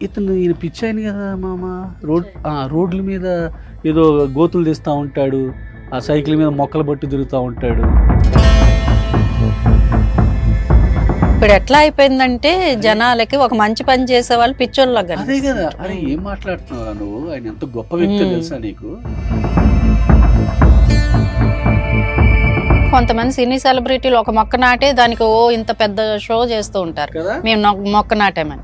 ఈయన పిచ్చాయని కదా మామ. రోడ్ల మీద ఏదో గోతులు తీస్తూ ఉంటాడు, ఆ సైకిల్ మీద మొక్కలు బట్టి తిరుగుతూ ఉంటాడు. ఇప్పుడు ఎట్లా అయిపోయిందంటే జనాలకి ఒక మంచి పని చేసే వాళ్ళు పిచ్చోళ్ళగా. అదే కదా. అరే ఏం మాట్లాడుతున్నావు నువ్వు, ఆయన ఎంత గొప్ప వ్యక్తి తెలుసా నీకు. కొంతమంది సినీ సెలబ్రిటీలు ఒక మొక్క నాటే దానికి ఇంత పెద్ద షో చేస్తూ ఉంటారు కదా. మేము మొక్క నాటామని.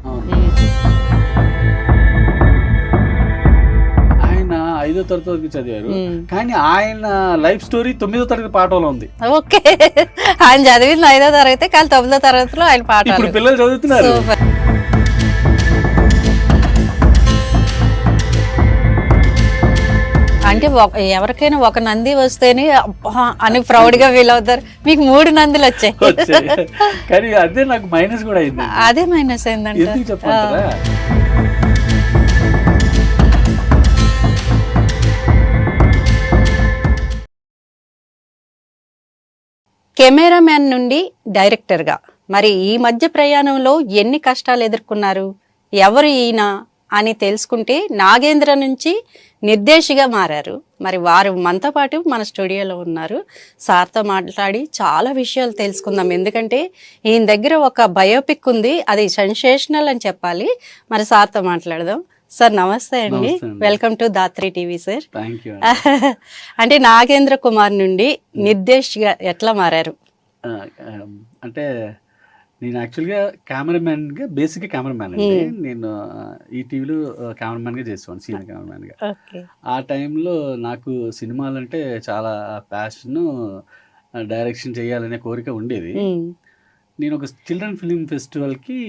ఆయన 5వ తరగతి వరకు చదివారు, కానీ ఆయన లైఫ్ స్టోరీ 9వ తరగతి పాఠంలో ఉంది. ఓకే, ఆయన చదివింది 5వ తరగతి, కానీ 9వ తరగతిలో ఆయన పాఠాలు ఇప్పుడు పిల్లలు చదువుతున్నారు. అంటే ఎవరికైనా ఒక నంది వస్తేనే అని ప్రౌడ్ గా ఫీల్ అవుతారు. మీకు 3 నందులు వచ్చాయి. కానీ అదే నాకు మైనస్ కూడా అయింది. అదే మైనస్ అయిందంటే ఎందుకు చెప్పంటారా? కెమెరామ్యాన్ నుండి డైరెక్టర్గా మరి ఈ మధ్య ప్రయాణంలో ఎన్ని కష్టాలు ఎదుర్కొన్నారు, ఎవరు ఈయన అని తెలుసుకుంటే నాగేంద్ర నుంచి నిర్దేశిగా మారారు. మరి వారు మనతో పాటు మన స్టూడియోలో ఉన్నారు. సార్తో మాట్లాడి చాలా విషయాలు తెలుసుకుందాం. ఎందుకంటే ఈయన దగ్గర ఒక బయోపిక్ ఉంది, అది సెన్సేషనల్ అని చెప్పాలి. మరి సార్తో మాట్లాడదాం. సార్ నమస్తే అండి, welcome to Dhatri TV sir. అంటే నాగేంద్ర కుమార్ నుండి నిర్దేశిగా ఎట్లా మారారు? అంటే నేను యాక్చువల్గా కెమెరామ్యాన్గా, బేసిక్గా కెమెరామ్యాన్ అండి. నేను ఈ టీవీలో కెమెరామ్యాన్గా చేసేవాడిని, సీనియర్ కెమెరామ్యాన్గా. ఆ టైంలో నాకు సినిమాలంటే చాలా ప్యాషన్, డైరెక్షన్ చేయాలనే కోరిక ఉండేది. నేను ఒక చిల్డ్రన్ ఫిలిం ఫెస్టివల్కి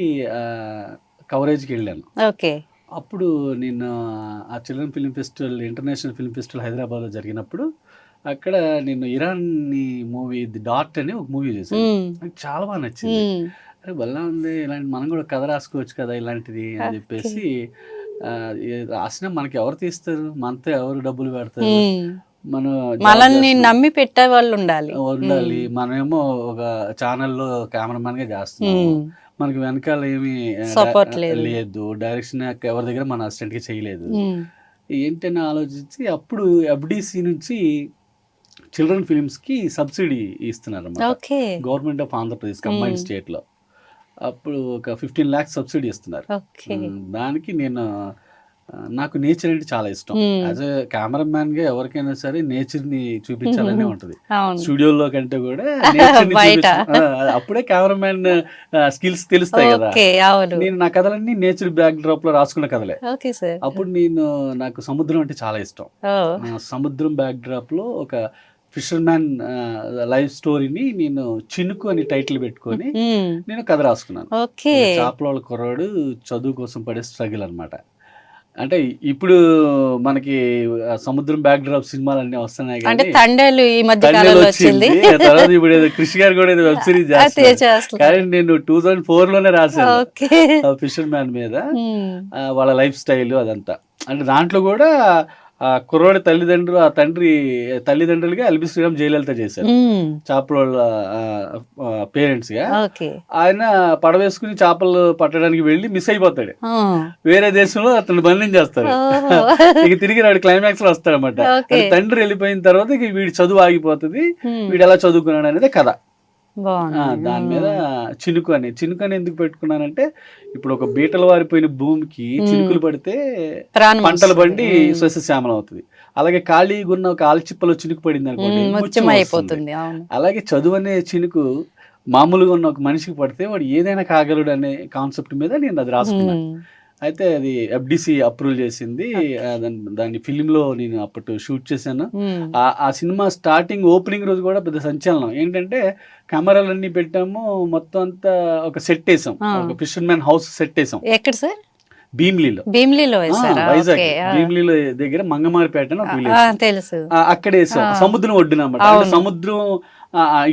కవరేజ్కి వెళ్ళాను. ఓకే. అప్పుడు నేను ఆ children film festival, international film festival హైదరాబాద్లో జరిగినప్పుడు అక్కడ నేను ఇరాన్ మూవీ ది డాట్ అని ఒక మూవీ చేశాను. నాకు చాలా బాగా నచ్చింది. అరే భలే ఉంది, ఇలాంటి మనం కూడా కథ రాసుకోవచ్చు కదా ఇలాంటిది అని చెప్పేసి. రాసినా మనకి ఎవరు తీస్తారు, మనతో ఎవరు డబ్బులు పెడతారు, మనల్ని నమ్మి పెట్టే వాళ్ళు ఉండాలి. మనమేమో ఒక ఛానల్లో కెమెరామెన్ గా చేస్తున్నాం, మనకి వెనకాల ఏమి సపోర్ట్ లేదు, డైరెక్షన్ ఎవరి దగ్గర మన అసిస్టెంట్ గా చేయలేదు. ఏంటని ఆలోచించి అప్పుడు FDC నుంచి చిల్డ్రన్ ఫిలిమ్స్ కి సబ్సిడీ ఇస్తున్నారు అన్నమాట, government of Andhra Pradesh combined state లో. అప్పుడు ఒక 15 lakhs సబ్సిడీ ఇస్తున్నారు. దానికి నాకు నేచర్ అంటే చాలా ఇష్టం. యాజ్ ఎ కెమెరామ్యాన్ గా ఎవరికైనా సరే నేచర్ ని చూపించాలనే ఉంటది, స్టూడియోలో కంటే కూడా అప్పుడే కెమెరామ్యాన్ స్కిల్స్ తెలుస్తాయి కదా. నేను నా కథలన్నీ నేచర్ బ్యాక్ డ్రాప్ లో రాసుకున్న కథలే. అప్పుడు నాకు సముద్రం అంటే చాలా ఇష్టం. సముద్రం బ్యాక్ డ్రాప్ లో ఒక ఫిషర్ మ్యాన్ లైఫ్ స్టోరీని నేను చినుకు అని టైటిల్ పెట్టుకొని నేను కథ రాసుకున్నాను. చేపల కుర్రాడు చదువు కోసం పడే స్ట్రగుల్ అన్నమాట. అంటే ఇప్పుడు మనకి సముద్రం బ్యాక్ డ్రాప్ సినిమాలు అన్ని వస్తున్నాయి, తర్వాత ఇప్పుడు కృషి గారు కూడా వెబ్ సిరీస్ చేస్తారు. కానీ నేను 2004లోనే రాశాను ఫిషర్ మ్యాన్ మీద, వాళ్ళ లైఫ్ స్టైల్ అదంతా. అంటే దాంట్లో కూడా కుర్రోడి తల్లిదండ్రులు, ఆ తల్లిదండ్రులుగా ఎల్బి శ్రీరామ్, జయలలిత చేశారు చేపల పేరెంట్స్ గా. ఆయన పడవేసుకుని చేపలు పట్టడానికి వెళ్ళి మిస్ అయిపోతాడు, వేరే దేశంలో అతను బంధించేస్తాడు. ఇక తిరిగి నాడు క్లైమాక్స్ లో వస్తాడు అనమాట. తండ్రి వెళ్ళిపోయిన తర్వాత ఇక వీడి చదువు ఆగిపోతుంది, వీడు ఎలా చదువుకున్నాడు అనేది కథ. దాని మీద చినుకు అని ఎందుకు పెట్టుకున్నానంటే, ఇప్పుడు ఒక బీటలు వారిపోయిన భూమికి చినుకులు పడితే పంటలు పండి సస్యశ్యామలం అవుతుంది. అలాగే ఖాళీగా ఉన్న ఒక ఆల్చిప్పలో చినుకు పడింది అనుకోండి, అలాగే చదువు అనే చినుకు మామూలుగా ఉన్న ఒక మనిషికి పడితే వాడు ఏదైనా కాగలడు అనే కాన్సెప్ట్ మీద నేను అది రాసుకున్నాను. అయితే అది FDC అప్రూవల్ చేసింది. దాన్ని ఫిలింలో నేను అప్పటి షూట్ చేశాను. ఆ సినిమా స్టార్టింగ్ ఓపెనింగ్ రోజు కూడా పెద్ద సంచలనం. ఏంటంటే కెమెరాలన్నీ పెట్టాము, మొత్తం అంతా ఒక సెట్ వేసాం, ఒక ఫిషర్ మ్యాన్ హౌస్ సెట్ వేసాం. ఎక్కడ సార్? భీమిలీలో, వైజాగ్ భీమిలీలో దగ్గర మంగమారిపేట అని ఒక విలేజ్, అక్కడ వేసాం. సముద్రం ఒడ్డున అన్నమాట. సముద్రం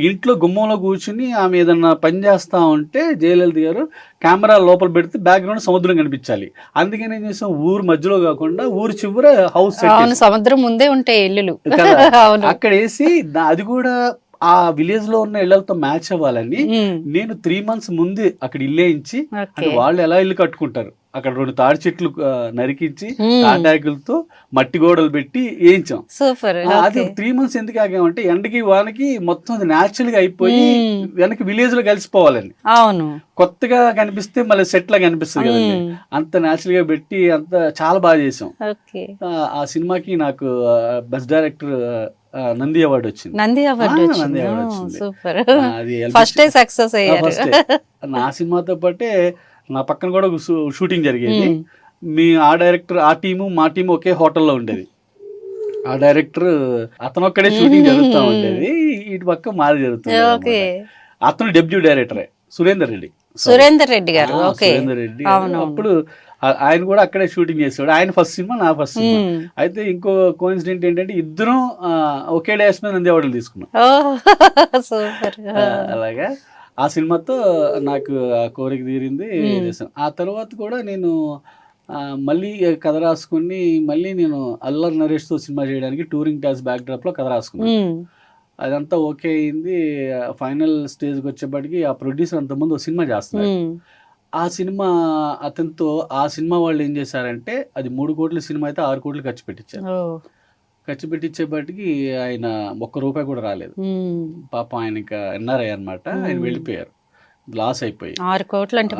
ఇంట్లో గుమ్మంలో కూర్చుని ఆమె ఏదన్నా పని చేస్తా ఉంటే జయలలిత గారు కెమెరా లోపల పెడితే బ్యాక్గ్రౌండ్ సముద్రం కనిపించాలి. అందుకని ఏం చేసాం, ఊరు మధ్యలో కాకుండా ఊరు చివర హౌస్, సముద్రం ముందే ఉంటాయి ఇల్లులు అక్కడ వేసి, అది కూడా ఆ విలేజ్ లో ఉన్న ఇళ్లతో మ్యాచ్ అవ్వాలని నేను 3 months ముందే అక్కడ ఇల్లు వేయించి, అంటే వాళ్ళు ఎలా ఇల్లు కట్టుకుంటారు అక్కడ 2 తాడి చెట్లు నరికించి తాటాకులతో మట్టి గోడలు పెట్టి వేయించాం. సూపర్. అది 3 months ఎందుకు ఆగామంటే ఎండకి వానకి మొత్తం అది న్యాచురల్ గా అయిపోయి వెనక్కి విలేజ్ లో కలిసిపోవాలని. అవును, కొత్తగా కనిపిస్తే మళ్ళీ సెట్ లా కనిపిస్తుంది కదండి, అంత న్యాచురల్ గా పెట్టి అంత చాలా బాగా చేసాం. ఆ సినిమాకి నాకు బెస్ట్ డైరెక్టర్ నంది అవార్డు వచ్చింది. నంది అవార్డు వచ్చింది. సూపర్. ఫస్ట్ సక్సెస్ అయ్యారు. నా సినిమాతో పాటే నా పక్కన కూడా షూటింగ్ జరిగేది. ఆ డైరెక్టర్ ఆ టీము మా టీము ఒకే హోటల్లో ఉండేది. ఆ డైరెక్టర్ అతనొక్కడే షూటింగ్ జరుగుతూ ఉండేది, ఇటు పక్క మాది జరుగుతుంది. అతను డెబ్యూ డైరెక్టరే సురేందర్ రెడ్డి గారు. సురేందర్ రెడ్డి అప్పుడు ఆయన కూడా అక్కడే షూటింగ్ చేసేవాడు. ఆయన ఫస్ట్ సినిమా, నా ఫస్ట్ సినిమా. అయితే ఇంకో కోఇన్సిడెంట్ ఏంటంటే ఇద్దరం ఒకే డాష్ మీద నంది అవార్డులు తీసుకున్నాం. అలాగా ఆ సినిమాతో నాకు ఆ కోరిక తీరింది. ఆ తర్వాత కూడా నేను మళ్ళీ కథ రాసుకుని మళ్ళీ నేను అల్లరి నరేష్తో సినిమా చేయడానికి టూరింగ్ టాస్ బ్యాక్ డ్రాప్ లో కథ రాసుకున్నాను. అదంతా ఓకే అయింది. ఫైనల్ స్టేజ్కి వచ్చేప్పటికి ఆ ప్రొడ్యూసర్ అంతకుముందు ఒక సినిమా చేస్తున్నారు. ఆ సినిమా అతనితో ఆ సినిమా వాళ్ళు ఏం చేశారంటే అది 3 కోట్ల సినిమా అయితే 6 కోట్లు ఖర్చు పెట్టించారు. ఖర్చు పెట్టించేపటికి ఆయన ₹1 కూడా రాలేదు. పాపం ఆయన ఇంకా ఎన్ఆర్ఐ అనమాట, ఆయన వెళ్ళిపోయారు, లాస్ అయిపోయి. 6 కోట్లు అంటే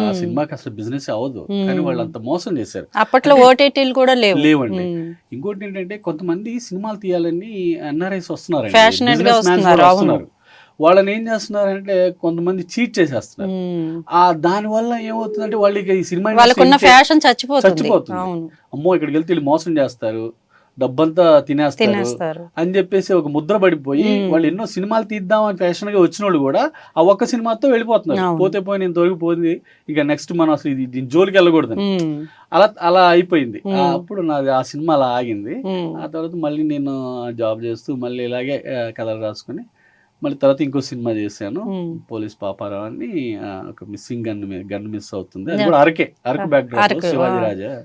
ఆ సినిమాకి అసలు బిజినెస్ అవ్వదు, కానీ వాళ్ళు అంత మోసం చేశారు. అప్పట్లో ఓటీటీలు కూడా లేవండి. ఇంకోటి ఏంటంటే కొంతమంది సినిమాలు తీయాలని ఎన్ఆర్ఐస్ వస్తున్నారు, వాళ్ళని ఏం చేస్తున్నారంటే కొంతమంది చీట్ చేసేస్తున్నారు. దాని వల్ల ఏమవుతుందంటే వాళ్ళకి ఈ సినిమా చచ్చిపోతుంది. అమ్మో ఇక్కడికి వెళ్తే వీళ్ళు మోసం చేస్తారు, డబ్బంతా తినేస్తారు అని చెప్పేసి ఒక ముద్ర పడిపోయి వాళ్ళు ఎన్నో సినిమాలు తీద్దాం అని ఫ్యాషన్ గా వచ్చిన వాళ్ళు కూడా ఆ ఒక్క సినిమాతో వెళ్ళిపోతున్నారు. పోతే పోయి నేను తొలగిపోయింది, ఇక నెక్స్ట్ మనం అసలు దీని జోలికి వెళ్ళకూడదు, అలా అయిపోయింది. అప్పుడు నాది ఆ సినిమా అలా ఆగింది. ఆ తర్వాత మళ్ళీ నేను జాబ్ చేస్తూ మళ్ళీ ఇలాగే కథలు రాసుకుని మళ్ళీ తర్వాత ఇంకో సినిమా చేశాను, పోలీస్ పాపారావు అని. ఒక మిస్సింగ్ గన్ మిస్ అవుతుంది, అది కూడా అరకు బ్యాక్ డ్రాప్, శివాజీ రాజా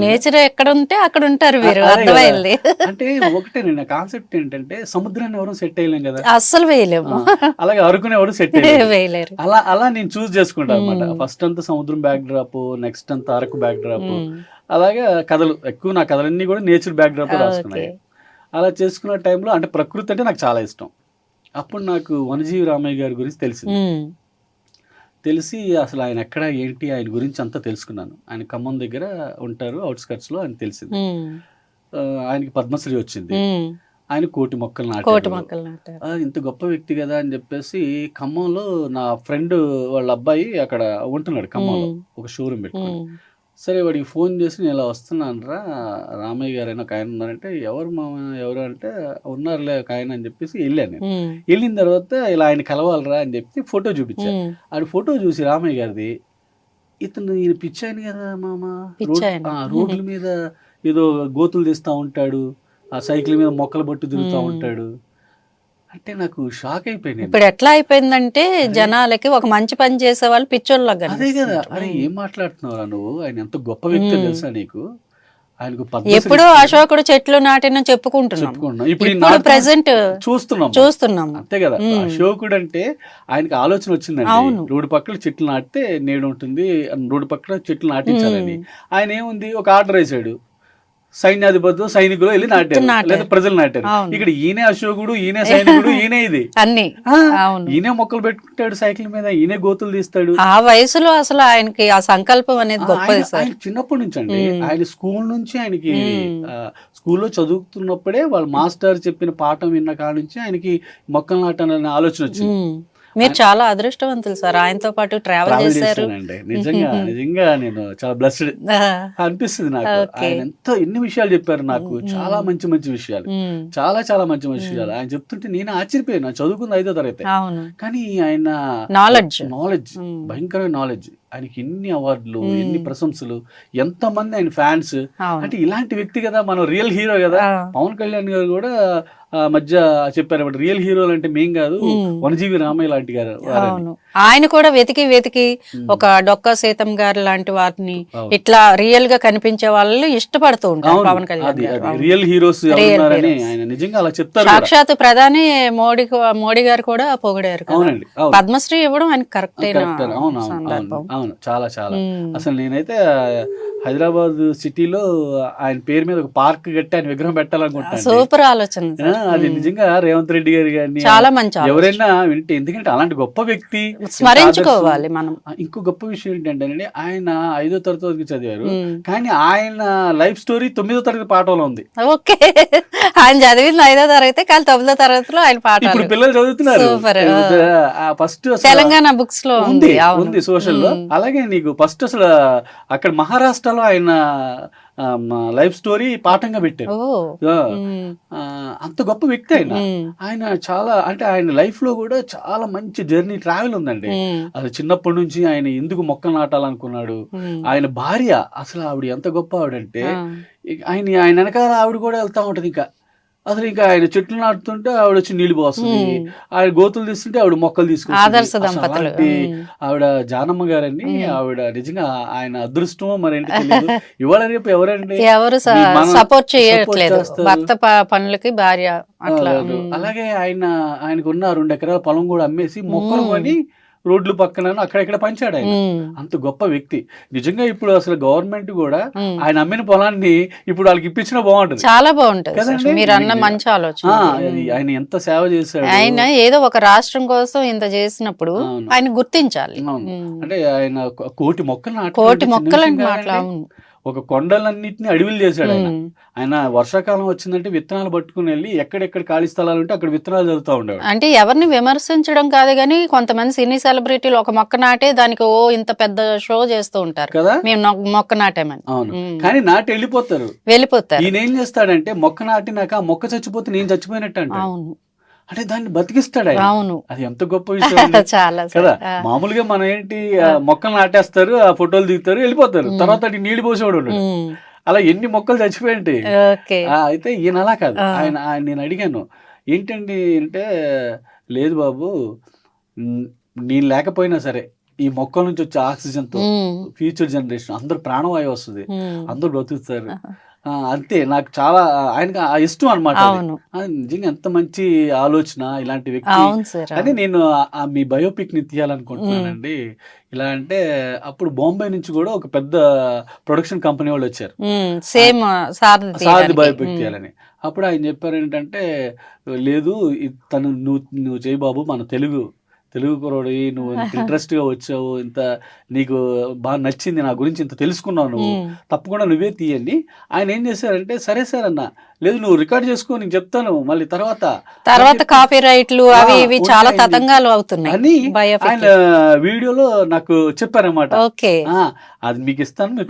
నేచర్ ఎక్కడ ఉంటే అక్కడ ఉంటారు మీరు. అర్థమైంది. అంటే ఒకటే నేను కాన్సెప్ట్ ఏంటంటే సముద్రాన్ని ఎవరు సెట్ అయ్యలేం కదా, అస్సలు వేయలేము. అలాగే అరకుని ఎవరు సెట్ వేయలేరు. అలా నేను చూస్ చేసుకుంటా అనమాట. ఫస్ట్ అంతా సముద్రం బ్యాక్ డ్రాప్, నెక్స్ట్ అంతా అరకు బ్యాక్ డ్రాప్. అలాగే కథలు ఎక్కువ, నా కథలన్నీ కూడా నేచర్ బ్యాక్ డ్రాప్ రాసుకున్నాయి. అలా చేసుకున్న టైంలో అంటే ప్రకృతి అంటే నాకు చాలా ఇష్టం. అప్పుడు నాకు వనజీవి రామయ్య గారి గురించి తెలిసి అసలు ఆయన ఎక్కడ ఏంటి ఆయన గురించి అంతా తెలుసుకున్నాను. ఆయన ఖమ్మం దగ్గర ఉంటారు, అవుట్స్కట్స్ లో, ఆయన తెలిసింది. ఆయనకి పద్మశ్రీ వచ్చింది, ఆయన 1,000,000 మొక్కలు నాటారు. ఇంత గొప్ప వ్యక్తి కదా అని చెప్పేసి ఖమ్మంలో నా ఫ్రెండ్ వాళ్ళ అబ్బాయి అక్కడ ఉంటున్నాడు ఖమ్మంలో, ఒక షోరూమ్ పెట్టుకుని. సరే వాడికి ఫోన్ చేసి నేను ఇలా వస్తున్నాను రా, రామయ్య గారు అయినా ఒక ఆయన ఉన్నారంటే, ఎవరు అంటే ఉన్నారులే ఒక ఆయన అని చెప్పేసి వెళ్ళాను. నేను వెళ్ళిన తర్వాత ఇలా ఆయన కలవాలరా అని చెప్పి ఫోటో చూపించాను. ఆడి ఫోటో చూసి రామయ్య గారిది, ఈయన పిచ్చాయని కదా మామ, రోడ్ల మీద ఏదో గోతులు తీస్తా ఉంటాడు, ఆ సైకిల్ మీద మొక్కలు పట్టు తిరుగుతూ ఉంటాడు అంటే నాకు షాక్ అయిపోయింది. ఇప్పుడు ఎట్లా అయిపోయిందంటే జనాలకి ఒక మంచి పని చేసే వాళ్ళు పిచ్చోళ్ళగా. అదే కదా, అరే ఏం మాట్లాడుతున్నావురా నువ్వు, ఆయన ఎంత గొప్ప వ్యక్తి తెలుసా నీకు. ఆయనకు ఎప్పుడో అశోకుడు చెట్లు నాటిన చెప్పుకుంటున్నాం, ఇప్పుడు ప్రెసెంట్ చూస్తున్నాం. అంతే కదా, అశోకుడు అంటే ఆయనకి ఆలోచన వచ్చిందండి, రోడ్డు పక్కన చెట్లు నాటితే నేడు ఉంటుంది, రోడ్డు పక్కన చెట్లు నాటించాలని. ఆయన ఏముంది, ఒక ఆర్డర్ వేసాడు, సైన్యాధిపతులు సైనికులు వెళ్ళి నాటారు, లేదా ప్రజలు నాటారు. ఇక్కడ ఈయనే అశోకుడు, ఈయనే సైనికుడు, ఈయనే ఇది అన్ని, ఈయనే మొక్కలు పెట్టుకుంటాడు సైకిల్ మీద, ఈయనే గోతులు తీస్తాడు. ఆ వయసులో అసలు ఆయనకి ఆ సంకల్పం అనేది గొప్పది. ఆయన చిన్నప్పటి నుంచి అండి, ఆయన స్కూల్ నుంచి ఆయనకి స్కూల్లో చదువుతున్నప్పుడే వాళ్ళ మాస్టర్ చెప్పిన పాఠం విన్న కాడ నుంచి ఆయనకి మొక్కలు నాటాలనే ఆలోచన వచ్చింది. మీరు చాలా అదృష్టవంతులు సార్, ఆయనతో పాటు ట్రావెల్ చేశారు. నిజంగా నేను చాలా బ్లెస్డ్ అనిపిస్తుంది నాకు. ఆయన ఎన్ని విషయాలు చెప్పారు నాకు, చాలా మంచి మంచి విషయాలు, చాలా మంచి విషయాలు ఆయన చెప్తుంటే నేను ఆశ్చర్యపోయాను. చదువుకుంది 5వ తరగతి, కానీ ఆయన నాలెడ్జ్ భయంకరమైన నాలెడ్జ్. ఆయనకి ఎన్ని అవార్డులు, ఎన్ని ప్రశంసలు, ఎంత మంది ఆయన ఫ్యాన్స్. అంటే ఇలాంటి వ్యక్తి కదా మనం రియల్ హీరో కదా. పవన్ కళ్యాణ్ గారు కూడా మధ్య చెప్పారు, రియల్ హీరోలు అంటే మేం కాదు, వనజీవి రామయ్య లాంటి గారు. ఆయన కూడా వెతికి ఒక డొక్కా సీతం గారు లాంటి వారిని ఇట్లా రియల్ గా కనిపించే వాళ్ళు ఇష్టపడుతూ ఉంటారు పవన్ కళ్యాణ్ గారు. రియల్ హీరోస్ నిజంగా అలా చెప్తారు. సాక్షాత్ ప్రధాని మోడీ గారు కూడా పొగిడారు. పద్మశ్రీ ఇవ్వడం ఆయన కరెక్ట్ అయిన సందర్భం. అవును, చాలా చాలా. అసలు నేనైతే హైదరాబాద్ సిటీలో ఆయన పేరు మీద ఒక పార్క్ కట్టి ఆయన విగ్రహం పెట్టాలనుకుంటాను. సూపర్ ఆలోచన. అది నిజంగా రేవంత్ రెడ్డి గారు కానీ చాలా మంచి ఎవరైనా వింటే, ఎందుకంటే అలాంటి గొప్ప వ్యక్తి స్మరించుకోవాలి మనం. ఇంకో గొప్ప విషయం ఏంటంటే ఆయన 5వ తరగతి వరకు చదివారు, కానీ ఆయన లైఫ్ స్టోరీ 9వ తరగతి పాఠంలో ఉంది. ఓకే, ఆయన చదివింది 5వ తరగతి కానీ 9వ తరగతిలో ఆయన పాఠం ఇప్పుడు పిల్లలు చదువుతున్నారు. ఫస్ట్ తెలంగాణ బుక్స్ లో ఉంది సోషల్ లో. అలాగే నీకు ఫస్ట్ అసలు అక్కడ మహారాష్ట్రలో ఆయన లైఫ్ స్టోరీ పాఠంగా పెట్టారు. అంత గొప్ప వ్యక్తి ఆయన. ఆయన చాలా, అంటే ఆయన లైఫ్ లో కూడా చాలా మంచి జర్నీ ట్రావెల్ ఉందండి. అసలు చిన్నప్పటి నుంచి ఆయన ఎందుకు మొక్కలు నాటాలనుకున్నాడు. ఆయన భార్య అసలు ఆవిడ ఎంత గొప్ప ఆవిడంటే, ఆయన వెనకాల ఆవిడ కూడా వెళ్తా ఉంటది. ఇంకా అసలు ఇంకా ఆయన చెట్లు నాటుతుంటే ఆవిడ వచ్చి నీళ్లు పోస్తుంది, ఆయన గోతులు తీస్తుంటే ఆవిడ మొక్కలు తీసుకుంటుంది. ఆవిడ జానమ్మ గారండి. ఆవిడ నిజంగా ఆయన అదృష్టమో మరేంటి తెలియదు. ఇవాళ రేపు ఎవరండి ఎవరు సపోర్ట్ చేయట్లేదు భర్త పనులకి భార్య అట్లా. అలాగే ఆయనకు ఉన్న 2 ఎకరాల పొలం కూడా అమ్మేసి మొక్కలు కొని రోడ్లు పక్కన అక్కడెక్కడ పంచాడు ఆయన. అంత గొప్ప వ్యక్తి నిజంగా. ఇప్పుడు అసలు గవర్నమెంట్ కూడా ఆయన అమ్మిన పొలాన్ని ఇప్పుడు వాళ్ళకి ఇప్పించినా బాగుంటది, చాలా బాగుంటది. మీరు అన్న మంచి ఆలోచన. ఆయన ఎంత సేవ చేశాడు. ఆయన ఏదో ఒక రాష్ట్రం కోసం ఇంత చేసినప్పుడు ఆయన గుర్తించాలి. అంటే ఆయన కోటి మొక్కలు మాట్లాడు, ఒక కొండలన్నింటినీ అడవిలు చేశాడు ఆయన. ఆయన వర్షాకాలం వచ్చిందంటే విత్తనాలు పట్టుకుని వెళ్ళి ఎక్కడెక్కడ ఖాళీ స్థలాలు ఉంటే అక్కడ విత్తనాలు చదువుతా ఉండేవాడు. అంటే ఎవరిని విమర్శించడం కాదు కానీ కొంతమంది సినీ సెలబ్రిటీలు ఒక మొక్క నాటే దానికి ఇంత పెద్ద షో చేస్తూ ఉంటారు కదా, మేము మొక్క నాటామని. అవును, కానీ నాటి వెళ్ళిపోతారు. ఈయన ఏం చేస్తాడంటే మొక్క నాటినాక ఆ మొక్క చచ్చిపోతే నేను చచ్చిపోయినట్టు అంటే. అవును, అంటే దాన్ని బతికిస్తాడు ఆయన. అవును, అది ఎంత గొప్ప విషయం కదా. మామూలుగా మనం ఏంటి, మొక్కలు నాటేస్తారు, ఆ ఫోటోలు దిగుతారు, వెళ్ళిపోతారు, తర్వాత నీళ్లు పోసేవాడు. అలా ఎన్ని మొక్కలు చచ్చిపోయింటాయి. అయితే ఈయన అలా కాదు. ఆయన నేను అడిగాను ఏంటండి అంటే, లేదు బాబు, నేను లేకపోయినా సరే ఈ మొక్కల నుంచి వచ్చే ఆక్సిజన్ తో ఫ్యూచర్ జనరేషన్ అందరు ప్రాణవాయువు వస్తుంది, అందరు బ్రతుకుతారు. అంతే, నాకు చాలా ఆయనకి ఇష్టం అనమాట. నిజంగా ఎంత మంచి ఆలోచన ఇలాంటి వ్యక్తి. అని నేను మీ బయోపిక్ ని తీయాలనుకుంటున్నానండి. ఇలా అంటే అప్పుడు బాంబే నుంచి కూడా ఒక పెద్ద ప్రొడక్షన్ కంపెనీ వాళ్ళు వచ్చారు, సేమ్ సారథి బయోపిక్ తీయాలని. అప్పుడు ఆయన చెప్పారు ఏంటంటే, లేదు నువ్వు చేయి బాబు, మన తెలుగు కుర్రోడి, నువ్వు ఇంత ఇంట్రెస్ట్ గా వచ్చావు, ఇంత నీకు బాగా నచ్చింది, నా గురించి ఇంత తెలుసుకున్నావు, నువ్వు తప్పకుండా నువ్వే తీయండి. ఆయన ఏం చేశారంటే, సరే సార్ అన్న, లేదు నువ్వు రికార్డ్ చేసుకో, నేను చెప్తాను మళ్ళీ తర్వాత కాపీ రైట్లు అవి ఇవి చాలా తతంగాలు అవుతున్నాయి అని ఆయన వీడియోలో నాకు చెప్పారన్నమాట. అది మీకు ఇస్తాను,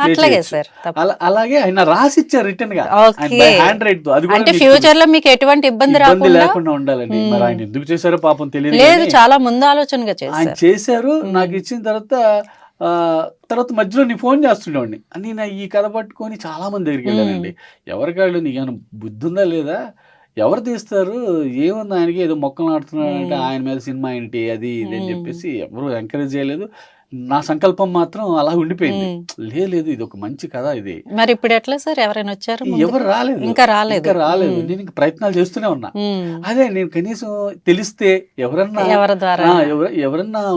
అలాగే ఆయన రాసిచ్చారు రిటర్న్ గా హ్యాండ్ రైట్ తో. అది కూడా ఫ్యూచర్ లో మీకు ఎటువంటి ఇబ్బంది లేకుండా ఉండాలని. మరి ఆయన ఎందుకు చేశారో పాపం తెలియదు, లేదు చాలా ముందు ఆలోచనగా ఆయన చేశారు. నాకు ఇచ్చిన తర్వాత మధ్యలో నీ ఫోన్ చేస్తుండేవాడిని. నేను ఈ కథ పట్టుకొని చాలా మంది దగ్గరికి వెళ్ళానండి. ఎవరికాళ్ళు నీకేమైనా బుద్ధి ఉందా లేదా, ఎవరు తీస్తారు, ఏముంది ఆయనకి, ఏదో మొక్కలు నాటుతున్నాడు అంటే ఆయన మీద సినిమా ఏంటి అది ఇది అని చెప్పేసి ఎవరు ఎంకరేజ్ చేయలేదు. నా సంకల్పం మాత్రం అలా ఉండిపోయింది, లేదు ఇది ఒక మంచి కథ ఇది. మరి ఇప్పుడు ఎట్లా సార్, ఎవరైనా వచ్చారు? ఎవరు రాలేదు, ఇంకా రాలేదు. నేను ఇంకా ప్రయత్నాలు చేస్తూనే ఉన్నా. అదే నేను కనీసం తెలిస్తే ఎవరన్నా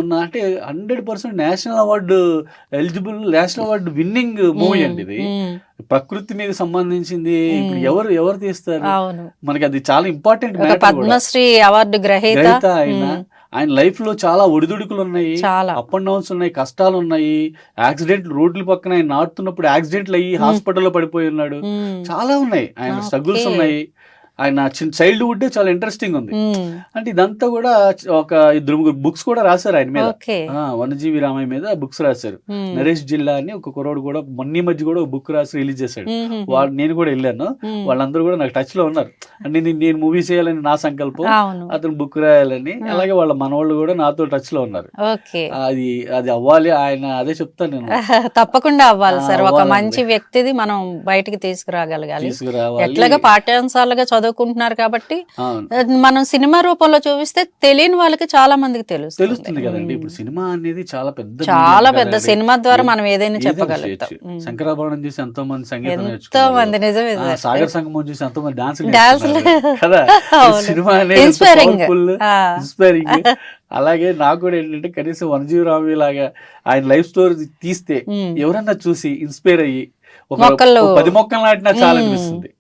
ఉన్నా అంటే 100% national award eligible, national award winning movie అండి ఇది. ప్రకృతి మీద సంబంధించింది. ఇప్పుడు ఎవరు తీస్తారు, మనకి అది చాలా ఇంపార్టెంట్. పద్మశ్రీ అవార్డు గ్రహీత ఆయన లైఫ్ లో చాలా ఒడిదుడుకులు ఉన్నాయి, అప్ అండ్ డౌన్స్ ఉన్నాయి, కష్టాలు ఉన్నాయి, యాక్సిడెంట్, రోడ్ల పక్కన ఆయన నాటుతున్నప్పుడు యాక్సిడెంట్లు అయ్యి హాస్పిటల్లో పడిపోయి ఉన్నాడు, చాలా ఉన్నాయి, ఆయన స్ట్రగుల్స్ ఉన్నాయి. ఆయన చైల్డ్హుడ్ చాలా ఇంట్రెస్టింగ్ ఉంది. అంటే ఇదంతా కూడా ఒక 2-3 బుక్స్ కూడా రాశారు ఆయన మీద. వనజీవి రామయ్య మీద బుక్స్ రాశారు. నరేష్ జిల్లా అని ఒక కుర్రోడు కూడా మొన్న మధ్య కూడా ఒక బుక్ రాసి రిలీజ్ చేశాడు. నేను కూడా వెళ్ళాను, వాళ్ళందరూ కూడా నాకు టచ్ లో ఉన్నారు. అంటే నేను మూవీ చేయాలని నా సంకల్పం, అతను బుక్ రాయాలని. అలాగే వాళ్ళ మనవాళ్ళు కూడా నాతో టచ్ లో ఉన్నారు. అది అవ్వాలి. ఆయన అదే చెప్తాను నేను, తప్పకుండా అవ్వాలి సార్. ఒక మంచి వ్యక్తిది మనం బయటికి తీసుకురాగలగాలి. ఎట్లాగా పాఠ్యాంశాలుగా చదువుకుంటున్నారు కాబట్టి అవును మనం సినిమా రూపంలో చూపిస్తే తెలియని వాళ్ళకి చాలా మందికి తెలుస్తుంది కదండి. ఇప్పుడు సినిమా అనేది చాలా పెద్ద చాలా medium పెద్ద కదండి. సినిమా ద్వారా మనం ఏదైనా ఏదైనా చెప్పగలుగుతాం. చేయొచ్చు. శంకరాభరణం చూసి ఎంతో మంది సంగీతం ఎంతో నేర్చుకున్నారు. మంది నిజమే సార్. సాగర్ సంగమం చూసి ఎంతో మంది డాన్స్ డాన్సులు కదా. అవును. సినిమా అనేది ఇన్స్పైరింగ్. ఇన్స్పైరింగ్. అలాగే నాకు కూడా ఏంటంటే కనీసం వనజీవరావు లాగా ఆయన లైఫ్ స్టోరీ తీస్తే ఎవరన్నా చూసి ఇన్స్పైర్ అయ్యి ఒక మొక్కలు 10 మొక్కలు నాటినా చాలా అనిపిస్తుంది.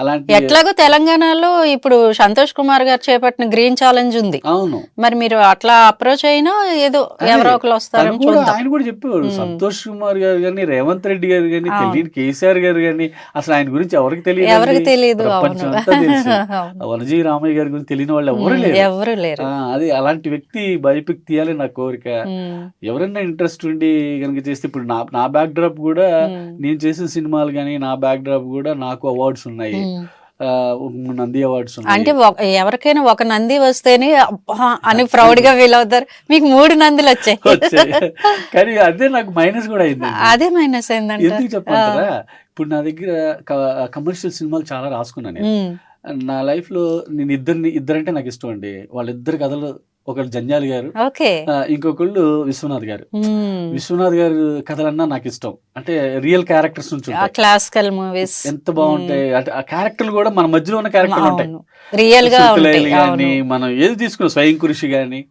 అలాంటి ఎట్లాగో తెలంగాణలో ఇప్పుడు సంతోష్ కుమార్ గారు చేపట్టిన గ్రీన్ ఛాలెంజ్ ఉంది. అవును మరి మీరు అట్లా అప్రోచ్ అయినా ఏదో ఎవరో ఒకరు వస్తారని కూడా చూద్దాం. ఆయన కూడా చెప్పేవారు. సంతోష్ కుమార్ గారు కానీ, రేవంత్ రెడ్డి గారు కానీ, తెలియని కేసీఆర్ గారు కానీ, అసలు ఆయన గురించి ఎవరికి ఎవరికి తెలియదు. తెలియదు. ప్రపంచం అవును. అంతా తెలుసు. అవును. వనజీ రామయ్య గారి గురించి తెలియని వాళ్ళు ఎవరు లేరు. ఎవరు లేరు. అది అలాంటి వ్యక్తి బయోపిక్ తీయాలి నా కోరిక. ఉమ్. ఎవరైనా ఇంట్రెస్ట్ ఉండి కనుక చేస్తే ఇప్పుడు నా బ్యాక్ డ్రాప్ కూడా నేను చేసిన సినిమాలు కానీ నా బ్యాక్ డ్రాప్ కూడా నాకు అవార్డ్స్ ఉన్నాయి. నంది అవార్డ్స్ అంటే ఉన్నాయి. ఎవరికైనా ఒక నంది వస్తేనే అబ్బా అని ప్రౌడ్ గా ఫీల్ అవుతారు. మీకు 3 నందులు వచ్చాయి. వచ్చాయి. కానీ అదే నాకు మైనస్ కూడా అయింది. అదే మైనస్ అయిందంట. ఎందుకు చెప్పంటారా, ఇప్పుడు నా దగ్గర కమర్షియల్ సినిమాలు చాలా రాసుకున్నాను నేను. నా లైఫ్ లో నేను ఇద్దరంటే నాకు ఇష్టం అండి. వాళ్ళిద్దరు కథలు, ఒకళ్ళు జంజాలి గారు, ఓకే. ఇంకొకళ్ళు విశ్వనాథ్ గారు. విశ్వనాథ్ గారు కథలన్నా నాకు ఇష్టం. అంటే రియల్ క్యారెక్టర్స్ నుంచి ఉంటాయి. క్లాసికల్ మూవీస్ ఎంత బాగుంటాయి. అంటే ఆ క్యారెక్టర్లు కూడా మన మధ్యలో ఉన్న క్యారెక్టర్లు ఉంటాయి. రియల్ గా సుర్కులైలు గాని, మనం ఏది తీసుకున్న స్వయం కృషి గాని,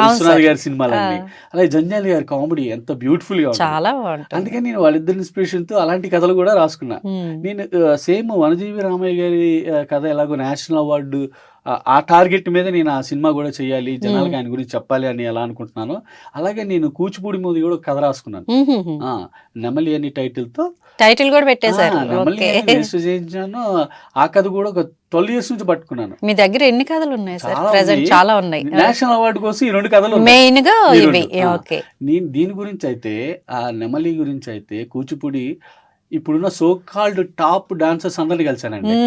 విశ్వనాథ్ గారి సినిమాలన్నీ. అలాగే జంజాలి గారి కామెడీ ఎంత బ్యూటిఫుల్ గా ఉంటుంది. చాలా బాగుంటుంది. అందుకని నేను వాళ్ళిద్దరి ఇన్స్పిరేషన్ తో అలాంటి కథలు కూడా రాసుకున్నా. నేను సేమ్ వనజీవి రామయ్య గారి కథ ఎలాగో నేషనల్ అవార్డు ఆ టార్గెట్ మీద నేను ఆ సినిమా కూడా చేయాలి, జనాలకు ఆయన గురించి చెప్పాలి అని ఎలా అనుకుంటున్నాను. అలాగే నేను కూచిపూడి మీద కూడా కథ రాసుకున్నాను. నెమలి అని టైటిల్ కూడా పెట్టేశారు. నెమలి రిజిస్టర్ చేయించాను. ఆ కథ కూడా ఒక 12 years నుంచి పట్టుకున్నాను. మీ దగ్గర ఎన్ని కథలు ఉన్నాయి సార్? ప్రెజెంట్ చాలా ఉన్నాయి. నేషనల్ అవార్డు కోసం ఈ 2 కథలు మెయిన్ గా ఇవి. ఓకే. నేను దీని గురించి అయితే, ఆ నెమలి గురించి అయితే, కూచిపూడి ఇప్పుడున్న సో కాల్డ్ టాప్ డాన్సర్స్ అందరిని కలిసానండి.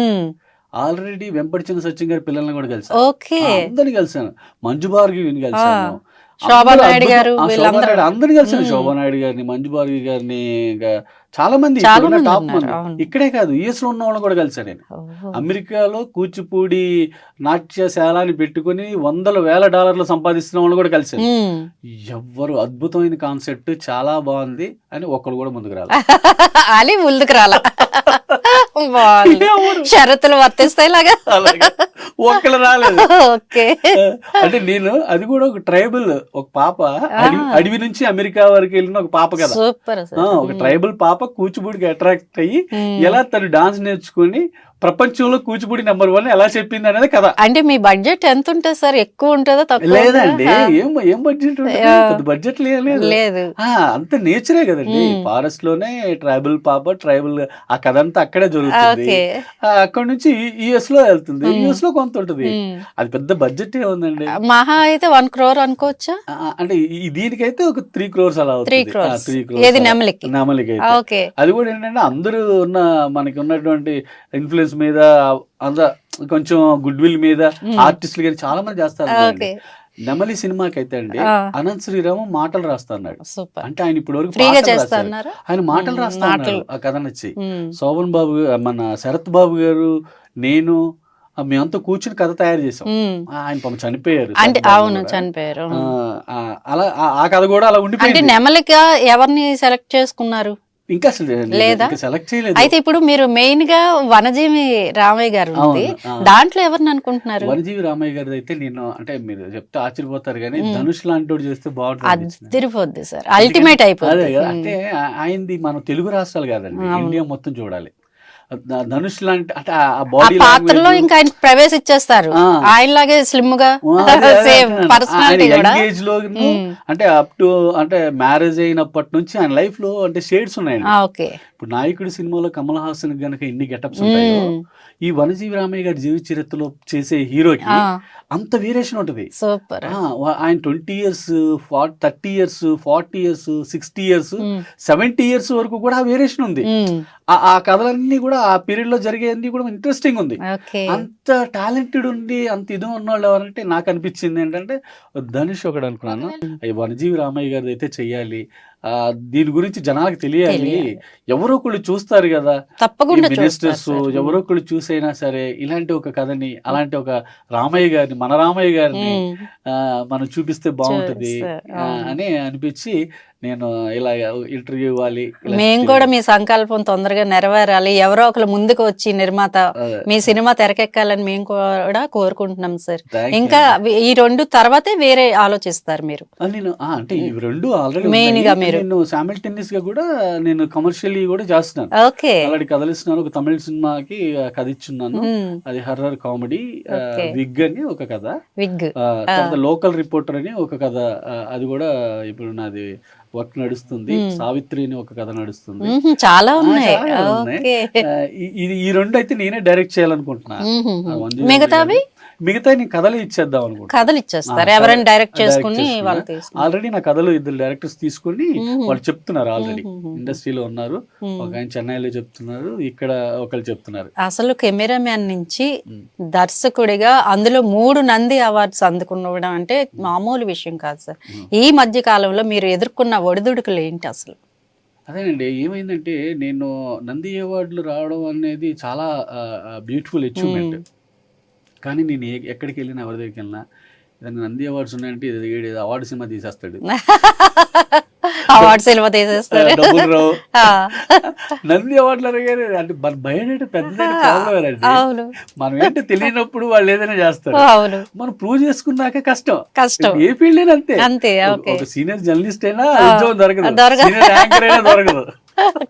ఆల్రెడీ వెంపటిచిన సచిన్ గారి పిల్లల్ని కూడా కలిసాను. అందరిని కలిసాను. మంజు భార్గవిని కలిసాను. శోభానాయుడు గారు, అందరిని కలిసాను. శోభానాయుడు గారిని, మంజు భార్గవి గారిని, చాలా మంది టాప్ మంది. ఇక్కడే కాదు, యుఎస్ లో ఉన్న వాళ్ళని కూడా కలిసాను నేను. అమెరికాలో కూచిపూడి నాట్యశాల అని పెట్టుకుని $100,000 సంపాదిస్తున్న వాళ్ళని కూడా కలిసాను. ఎవ్వరు అద్భుతమైన కాన్సెప్ట్, చాలా బాగుంది అని ఒక్కడు కూడా ముందుకు రాలి. అలీ ముందుకు రాలా. షరతులు వర్తిస్తాయి లాగా ఒక్కడు రాలేదు. ఓకే. అంటే నేను అది కూడా ఒక ట్రైబల్, ఒక పాప అడవి నుంచి అమెరికా వరకు వెళ్ళిన ఒక పాప కదా. సూపర్. ఒక ట్రైబల్ పాప కూచిపూడికి అట్రాక్ట్ అయ్యి ఎలా తను డాన్స్ నేర్చుకుని ప్రపంచంలో కూచిపూడి నెంబర్ 1 ఎలా చెప్పింది అనేది కదా. అంటే మీ బడ్జెట్ ఎంత ఉంటుంది సార్? ఎక్కువ ఉంటుందా తక్కువ? లేదండి, ఏం బడ్జెట్ బడ్జెట్ లేదు. అంత నేచరే కదండి. ఫారెస్ట్ లోనే ట్రైబల్ పాప, ట్రైబల్ ఆ కథ అంతా అక్కడే జరుగుతుంది. అక్కడ నుంచి యుఎస్ లో వెళ్తుంది. యుఎస్ లో కొంత ఉంటుంది. అది పెద్ద బడ్జెట్ ఏముందండి, మహా అయితే 1 crore అనుకోవచ్చా? అంటే దీనికైతే ఒక 3 crores అలా అవుతుంది. 3 crores నెమలికి అయితే. అది కూడా ఏంటంటే అందరూ ఉన్న మనకి ఉన్నటువంటి ఇన్ఫ్లుయెన్స్ మీద, అంత కొంచెం గుడ్ విల్ మీద ఆర్టిస్టులు కానీ చాలా మంది చేస్తారు. నెమలి సినిమాకి అయితే అండి అనంత్ శ్రీరామ్ మాటలు రాస్తున్నాడు. అంటే ఆయన ఇప్పుడు వరకు ఆయన మాటలు రాస్తున్నాడు. ఆ కథ నచ్చి శోభన్ బాబు, మన శరత్ బాబు గారు, నేను మేమంతా కూర్చుని కథ తయారు చేసాం. ఆయన పాపం చనిపోయారు. అవును, చనిపోయారు. అలా ఆ కథ కూడా అలా ఉండిపోయింది. నెమలిగా ఎవరిని సెలెక్ట్ చేసుకున్నారు? ఇంకా సెలెక్ట్ చేయలేదు. అయితే ఇప్పుడు మీరు మెయిన్ గా వనజీవి రామయ్య గారు ఉంది, దాంట్లో ఎవరిని అనుకుంటున్నారు? వనజీవి రామయ్య గారి అయితే నేను, అంటే మీరు చెప్తే ఆశ్చర్యపోతారు కానీ ధనుష్ లాంటి చేస్తే బాగుంటుంది. అదిరిపోద్ది సార్, అల్టిమేట్ అయిపోతుంది. అంటే ఆయనది మనం తెలుగు రాష్ట్రాలు కాదండి, ఇండియా మొత్తం చూడాలి. ధనుష్ లాంటి, అంటే ఆ బాడీ పాత్రలో ఇంకా ఆయన ప్రవేశించేస్తారు. ఆయనలాగే స్లిమ్ గా, సేమ్ పర్సనాలిటీ కూడా. ఏజ్ లో అంటే అప్ టు, అంటే మ్యారేజ్ అయినప్పటి నుంచి ఆయన లైఫ్ లో అంటే షేడ్స్ ఉన్నాయండి. ఇప్పుడు నాయకుడి సినిమాలో కమల్ హాసన్ గనక ఎన్ని గెటప్స్ ఉంటాయో, ఈ వనజీవి రామయ్య గారి జీవిత చరిత్రలో చేసే హీరోకి అంత వేరియేషన్ ఉంటది. సూపర్. ఆయన 20 years, 30 years, 40 years, 60 years, 70 years వరకు కూడా వేరియేషన్ ఉంది. ఆ కథలన్నీ కూడా ఆ పీరియడ్ లో జరిగేది కూడా ఇంట్రెస్టింగ్ ఉంది. అంత టాలెంటెడ్ ఉండి అంత ఇది ఉన్న వాళ్ళు ఎవరంటే నాకు అనిపించింది ఏంటంటే ధనుష్ ఒకడు అనుకున్నాను. వనజీవి రామయ్య గారిది అయితే చెయ్యాలి. దీని గురించి జనాలకు తెలియాలి, ఎవరో ఒకళ్ళు చూస్తారు కదా, తప్పకుండా మినిస్టర్స్ ఎవరో ఒకళ్ళు చూసైనా సరే ఇలాంటి ఒక కథని, అలాంటి ఒక రామయ్య గారిని, మన రామయ్య గారిని మనం చూపిస్తే బాగుంటది అని అనిపించి నేను ఇలా ఇంటర్వ్యూ ఇవ్వాలి. మేము కూడా మీ సంకల్పం తొందరగా నెరవేరాలి, ఎవరో ఒకరు ముందుకు వచ్చి నిర్మాత మీ సినిమా తెరకెక్కాలని మేము కూడా కోరుకుంటున్నాం సార్. ఇంకా ఈ 2 తర్వాతే వేరే ఆలోచిస్తారు మీరు? నేను అంటే ఈ 2 ఆల్రెడీ మెయిన్ గా మీరు నేను సైమల్టేనియస్ గా కూడా నేను కమర్షియల్లీ కూడా చేస్తున్నాను. ఆల్రెడీ కథలిస్తున్నాను. ఒక తమిళ సినిమాకి కథ ఇచ్చున్నాను, అది హర్రర్ కామెడీ, విగ్ అని ఒక కథ, లోకల్ రిపోర్టర్ అని ఒక కథ, అది కూడా ఇప్పుడు నాది వర్క్ నడుస్తుంది. సావిత్రి అని ఒక కథ నడుస్తుంది. చాలా ఉన్నాయి. ఈ 2 అయితే నేనే డైరెక్ట్ చేయాలనుకుంటున్నా. మిగతా నేను కథలు ఇచ్చేద్దాం అనుకుంటున్నా. కథలు ఇచ్చేస్తారు, ఎవరైనా డైరెక్ట్ చేసుకుని ఆల్రెడీ నా కథలు 2 డైరెక్టర్స్ తీసుకుని వాళ్ళు చెప్తున్నారు. ఆల్రెడీ ఇండస్ట్రీలో ఉన్నారు. ఒక ఆయన చెన్నైలో చెప్తున్నారు, ఇక్కడ ఒకళ్ళు చెప్తున్నారు. అసలు కెమెరామ్యాన్ నుంచి దర్శకుడిగా అందులో 3 నంది అవార్డ్స్ అందుకున్నవడం అంటే మామూలు విషయం కాదు సార్. ఈ మధ్య కాలంలో మీరు ఎదుర్కొన్న ఒడిదుడుకులు ఏంటి అసలు? అదేనండి, ఏమైందంటే నేను నంది అవార్డులు రావడం అనేది చాలా బ్యూటిఫుల్ అచీవ్మెంట్. కానీ నేను ఎక్కడికి వెళ్ళినా, ఎవరి దగ్గరికి వెళ్ళినా, ఏదైనా నంది అవార్డ్స్ ఉన్నాయంటే అవార్డు సినిమా తీసేస్తాడు, అవార్డు సినిమా తీసేస్తాడు, డబ్బులు రావు. నంది అవార్డులు అనగానే అంటే మన భయం అంటే పెద్దదైన ప్రాబ్లం అండి. మనం ఏంటో తెలియనప్పుడు వాళ్ళు ఏదైనా చేస్తారు, మనం ప్రూవ్ చేసుకున్నాక కష్టం. ఏ ఫీల్డ్ అయినా అంతే. ఒక సీనియర్ జర్నలిస్ట్ అయినా ఉద్యోగం దొరకదు, సీనియర్ యాంకర్ అయినా దొరకదు.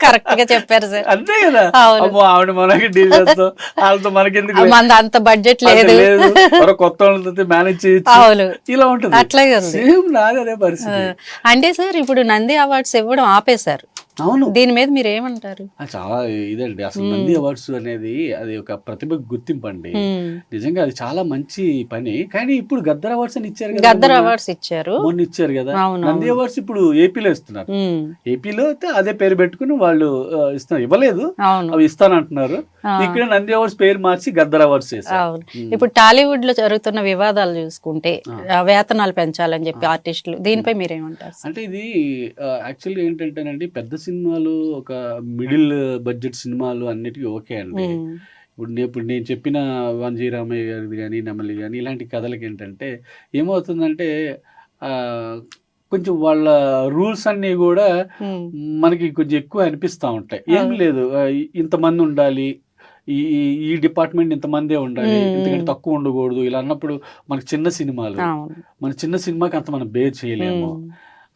కరెక్ట్ గా చెప్పారు సార్. అంతే కదా, ఆవిడ మనకి డీల్ చేస్తాం, వాళ్ళతో మనకెందుకు, అంత బడ్జెట్ లేదు, కొత్త వాళ్ళతో మేనేజ్ చేయొచ్చు, ఇలా ఉంటుంది. అట్లాగే సేమ్ నాది అదే పరిస్థితి. అంటే సార్ ఇప్పుడు నంది అవార్డ్స్ ఇవ్వడం ఆపేశారు. అవును, దీని మీద మీరు ఏమంటారు? చాలా ఇదండి అసలు నంది అవార్డ్స్ అనేది అది ఒక ప్రతిభ గుర్తింపు అండి. నిజంగా అది చాలా మంచి పని. కానీ ఇప్పుడు గద్దర్ అవార్డ్స్ అని ఇచ్చారు కదా, గద్దర్ అవార్డ్స్ ఇచ్చారు, మొన్న ఇచ్చారు కదా. నంది అవార్డ్స్ ఇప్పుడు ఏపీలో ఇస్తున్నారు. ఏపీలో అయితే అదే పేరు పెట్టుకుని వాళ్ళు ఇస్తున్నారు, ఇవ్వలేదు అవి ఇస్తానంటున్నారు. ఇక్కడ నంది అవార్డ్స్ పేరు మార్చి గద్దర్ అవార్డ్స్ చేశారు. ఇప్పుడు టాలీవుడ్ లో జరుగుతున్న వివాదాలు చూసుకుంటే వేతనాలు పెంచాలని చెప్పి ఆర్టిస్టులు, దీనిపై మీరేమంటారు? అంటే ఇది యాక్చువల్గా ఏంటంటేనండి, పెద్ద సినిమాలు, ఒక మిడిల్ బడ్జెట్ సినిమాలు అన్నిటికీ ఓకే అండి. ఇప్పుడు నేను చెప్పిన వంజీ రామయ్య గారిది కానీ, నెమలి కానీ ఇలాంటి కథలకి ఏంటంటే ఏమవుతుందంటే కొంచెం వాళ్ళ రూల్స్ అన్నీ కూడా మనకి కొంచెం ఎక్కువ అనిపిస్తూ ఉంటాయి. ఏం లేదు, ఇంతమంది ఉండాలి, ఈ డిపార్ట్మెంట్ ఇంతమందే ఉండాలి, ఇంతకంటే తక్కువ ఉండకూడదు, ఇలా అన్నప్పుడు మనకి మన చిన్న సినిమాకి అంత మనం బేర్ చేయలేము.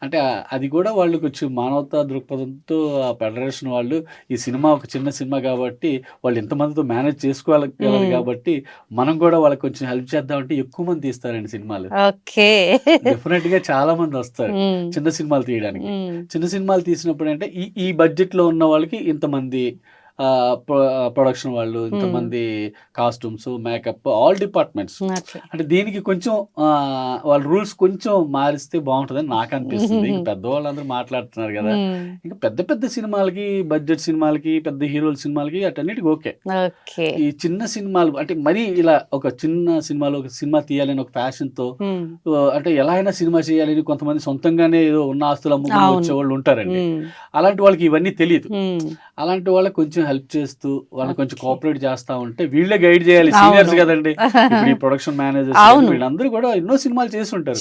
అంటే అది కూడా వాళ్ళు కొంచెం మానవతా దృక్పథంతో ఆ ఫెడరేషన్ వాళ్ళు ఈ సినిమా ఒక చిన్న సినిమా కాబట్టి వాళ్ళు ఎంతమందితో మేనేజ్ చేసుకోవాలి కాబట్టి మనం కూడా వాళ్ళకి కొంచెం హెల్ప్ చేద్దామంటే ఎక్కువ మంది తీస్తారండి సినిమాలు. డెఫినెట్ గా చాలా మంది వస్తారు చిన్న సినిమాలు తీయడానికి. చిన్న సినిమాలు తీసినప్పుడు అంటే ఈ బడ్జెట్ లో ఉన్న వాళ్ళకి ఇంతమంది ప్రొడక్షన్ వాళ్ళు, ఇంతమంది కాస్ట్యూమ్స్, మేకప్, ఆల్ డిపార్ట్మెంట్స్. అంటే దీనికి కొంచెం వాళ్ళ రూల్స్ కొంచెం మారిస్తే బాగుంటుందని నాకు అనిపిస్తుంది. ఇంకా పెద్దవాళ్ళందరూ మాట్లాడుతున్నారు కదా, ఇంకా పెద్ద పెద్ద సినిమాలకి, బడ్జెట్ సినిమాలకి, పెద్ద హీరోల సినిమాలకి అటన్నిటికి ఓకే. ఈ చిన్న సినిమాలు అంటే మరీ ఇలా ఒక చిన్న సినిమాలో ఒక సినిమా తీయాలని ఒక ప్యాషన్ తో, అంటే ఎలా అయినా సినిమా చేయాలని కొంతమంది సొంతంగానే ఏదో ఉన్న ఆస్తులు అమ్ముకుని వచ్చే వాళ్ళు ఉంటారండి. అలాంటి వాళ్ళకి ఇవన్నీ తెలియదు. అలాంటి వాళ్ళకి కొంచెం హెల్ప్ చేస్తూ వాళ్ళని కొంచెం కోఆపరేట్ చేస్తా ఉంటే వీళ్ళే గైడ్ చేయాలి, సీనియర్స్ కదండి. ఇప్పుడు ఈ ప్రొడక్షన్ మేనేజర్స్ వీళ్ళందరూ కూడా ఎన్నో సినిమాలు చేసి ఉంటారు.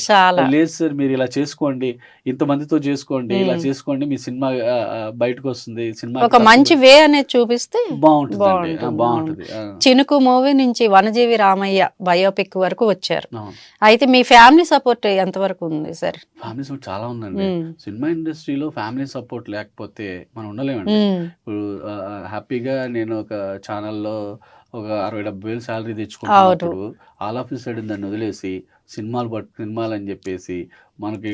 లేదు సార్ మీరు ఇలా చేసుకోండి, ఇంతమందితో చేసుకోండి, ఇలా చేసుకోండి, మీ సినిమా బయటకు వస్తుంది, సినిమా ఒక మంచి వే అనేది చూపిస్తే బాగుంటుంది. చినుకు మూవీ నుంచి వనజీవి రామయ్య బయోపిక్ వరకు వచ్చారు. అయితే మీ ఫ్యామిలీ సపోర్ట్ ఎంత వరకు ఉంది సార్? ఫ్యామిలీ సపోర్ట్ చాలా ఉందండి. సినిమా ఇండస్ట్రీలో ఫ్యామిలీ సపోర్ట్ లేకపోతే మనం ఉండలేమండి. ఇప్పుడు హ్యాపీగా నేను ఒక ఛానల్లో ఒక 60,000-70,000 శాలరీ తెచ్చుకుంటున్నప్పుడు ఆల్ ఆఫ్ సైడ్ దాన్ని వదిలేసి సినిమాలు అని చెప్పేసి మనకి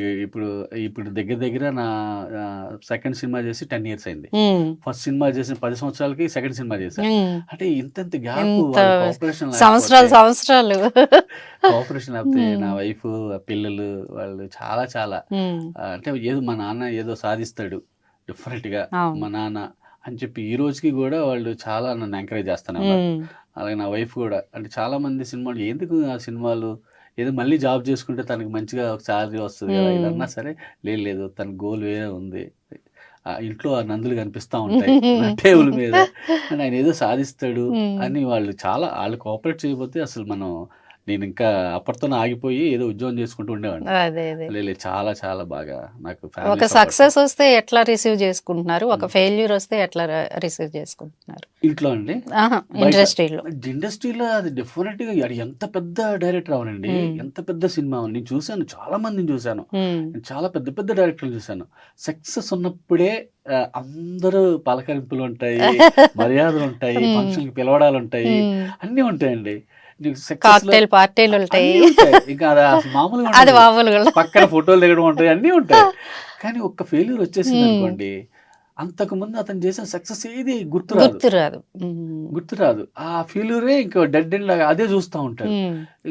ఇప్పుడు దగ్గర నా సెకండ్ సినిమా చేసి 10 years అయింది. ఫస్ట్ సినిమా చేసిన 10 సంవత్సరాలకి సెకండ్ సినిమా చేశాను. అంటే ఇంత గ్యాప్, సంవత్సరాలు కోఆపరేషన్ లేకపోతే నా వైఫ్, పిల్లలు వాళ్ళు చాలా అంటే ఏదో మా నాన్న ఏదో సాధిస్తాడు డిఫరెంట్ గా మా నాన్న అని చెప్పి ఈ రోజుకి కూడా వాళ్ళు చాలా నన్ను ఎంకరేజ్ చేస్తున్నారు. అలాగే నా వైఫ్ కూడా, అంటే చాలా మంది సినిమాలు ఎందుకు ఆ సినిమాలు ఏదో మళ్ళీ జాబ్ చేసుకుంటే తనకి మంచిగా ఒక శాలరీ వస్తుంది కదా, ఇదన్నా సరే లేదు తన గోల్ వేరే ఉంది, ఇంట్లో ఆ నందులు కనిపిస్తా ఉంటాయి టేబుల్ మీద, అని ఆయన ఏదో సాధిస్తాడు అని వాళ్ళు చాలా వాళ్ళు కోఆపరేట్ చేయకపోతే అసలు నేను ఇంకా అప్పటితోనే ఆగిపోయి ఏదో ఉద్యోగం చేసుకుంటూ ఉండేవాడిని. అదే అదే లేదు చాలా చాలా బాగా నాకు ఒక ఫ్యామిలీ సపోర్ట్ సక్సెస్ వస్తే ఎట్లా రిసీవ్ చేసుకుంటున్నారు, ఒక ఫెయిల్యూర్ వస్తే ఎట్లా రిసీవ్ చేసుకుంటున్నారు ఇంట్లో అండి. బయట ఇండస్ట్రీలో? ఇండస్ట్రీలో అది డెఫినెట్ గా అది ఎంత పెద్ద డైరెక్టర్ అవనండి, ఎంత పెద్ద సినిమా అవని నేను చూశాను, చాలా మందిని చూశాను, నేను చాలా పెద్ద పెద్ద డైరెక్టర్లు చూశాను. సక్సెస్ ఉన్నప్పుడే అందరూ పలకరింపులు ఉంటాయి, మర్యాదలు ఉంటాయి, ఫంక్షన్ కి పిలవడాలు ఉంటాయి, అన్నీ ఉంటాయండి. నీకు సక్సెస్ లో కాక్టైల్ పార్టీలు ఉంటాయి, అన్నీ ఉంటాయి, ఇంకా అది అసలు మామూలుగా అది ఉండదు. మామూలుగా పక్కన ఫోటోలు దిగడం ఉంటాయి, అన్నీ ఉంటాయి. కానీ ఒక్క ఫెయిల్యూర్ వచ్చేసింది అనుకోండి, అంతకు ముందు అతను చేసిన సక్సెస్ ఏది గుర్తురాదు, గుర్తురాదు. గుర్తురాదు. ఆ ఫెయిల్యూరే ఇంకా డెడ్ ఎండ్ లాగా అదే చూస్తూ ఉంటారు.